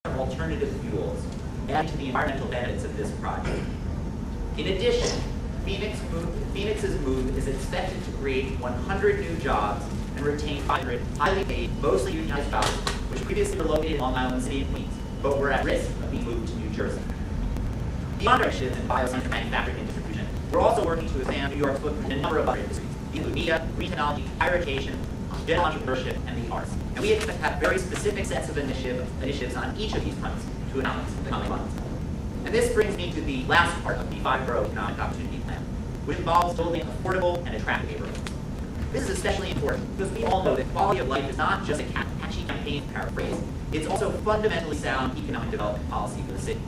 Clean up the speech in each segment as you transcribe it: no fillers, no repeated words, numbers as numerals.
alternative fuels, adding to the environmental benefits of this project. In addition, Phoenix's move is expected to create 100 new jobs and retain 500 highly paid, mostly unionized jobs, which previously were located in Long Island City and Queens, but were at risk of being moved to New Jersey. Beyond our initiatives in bioscience manufacturing and distribution, we're also working to expand New York's footprint in a number of other industries, including media, green technology, higher education, general entrepreneurship, and the arts. And we expect to have very specific sets of initiatives on each of these fronts to announce in the coming months. And this brings me to the last part of the 5-borough economic opportunity plan, which involves building affordable and attractive neighborhoods. This is especially important because we all know that quality of life is not just a catchy campaign paraphrase, it's also fundamentally sound economic development policy for the city.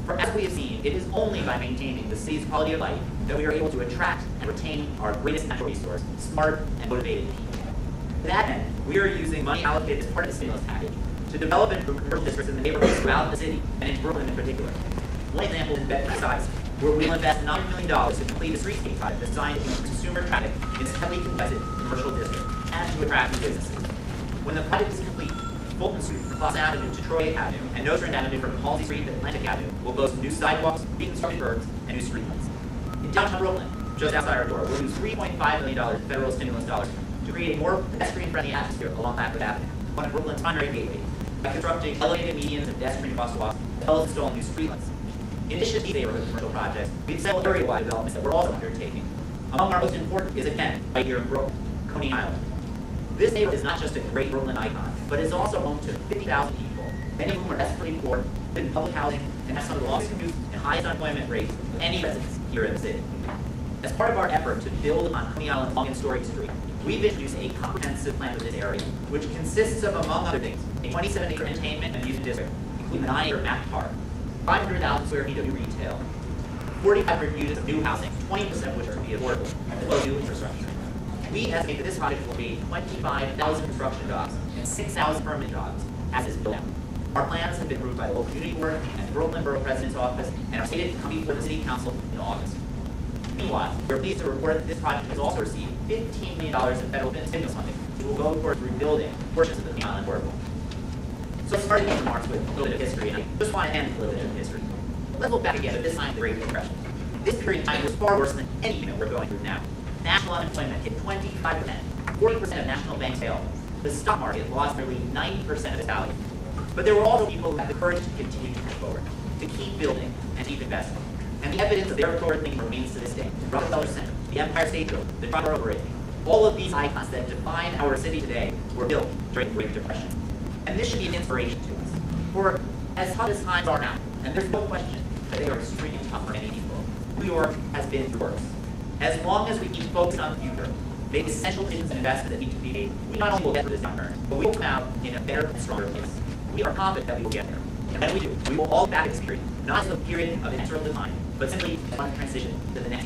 For as we have seen, it is only by maintaining the city's quality of life that we are able to attract and retain our greatest natural resource, smart and motivated people. To that end, we are using money allocated as part of the stimulus package to develop and improve commercial districts in the neighborhoods throughout the city, and in Brooklyn in particular. One example is Bedford-Sides, where we will invest $9 million to complete a streetscape project designed to increase consumer traffic in this heavily congested commercial district and to attract new businesses. When the project is complete, Fulton Street, Plaza Avenue, Detroit Avenue, and Nostrand Avenue from Halsey Street to Atlantic Avenue will boast new sidewalks, reconstructed curbs, and new streetlights. In downtown Brooklyn, just outside our door, we'll use $3.5 million in federal stimulus dollars to create a more pedestrian-friendly atmosphere along Lafayette Avenue, one of Brooklyn's primary gateways, by constructing elevated medians and pedestrian crosswalks, as well as installing new streetlights. In addition to these neighborhood commercial projects, we have several area-wide developments that we're also undertaking. Among our most important is, again, right here in Brooklyn, Coney Island. This neighborhood is not just a great Brooklyn icon, but it's also home to 50,000 people, many of whom are desperately poor, live in public housing, and have some of the longest commutes and highest unemployment rates of any residents here in the city. As part of our effort to build on Coney Island's long and storied history, we've introduced a comprehensive plan for this area, which consists of, among other things, a 27-acre entertainment and amusement district, including a 9-acre map park, 500,000 square feet of new retail, 4,500 units of new housing, 20% of which are to be affordable, as well as new infrastructure. We estimate that this project will create 25,000 construction jobs and 6,000 permanent jobs as it's built out. Our plans have been approved by the local community board and the Brooklyn Borough President's Office and are slated to come before the City Council in August. Meanwhile, we're pleased to report that this project has also received $15 million in federal stimulus funding, which will go towards rebuilding portions of the Coney Island Corridor. So I started these remarks with a little bit of history, and I just want to end with a little bit of history. Let's look back again at this time of the Great Depression. This period of time was far worse than anything that we're going through now. National unemployment hit 25%, 40% of national banks failed. The stock market lost nearly 90% of its value. But there were also people who had the courage to continue to push forward, to keep building and keep investing. And the evidence of their forward thinking remains to this day. The Rockefeller Center, the Empire State Building, the Triborough Bridge, all of these icons that define our city today were built during the Great Depression. And this should be an inspiration to us. For as tough as times are now, and there's no question that they are extremely tough for many people, New York has been through worse. As long as we keep focused on the future, make essential decisions and investments that need to be made, we not only will get through this downturn, but we will come out in a better and stronger place. We are confident that we will get there. And when we do, we will all look back at this period, not as a period of inexorable decline, but simply as one transition to the next era.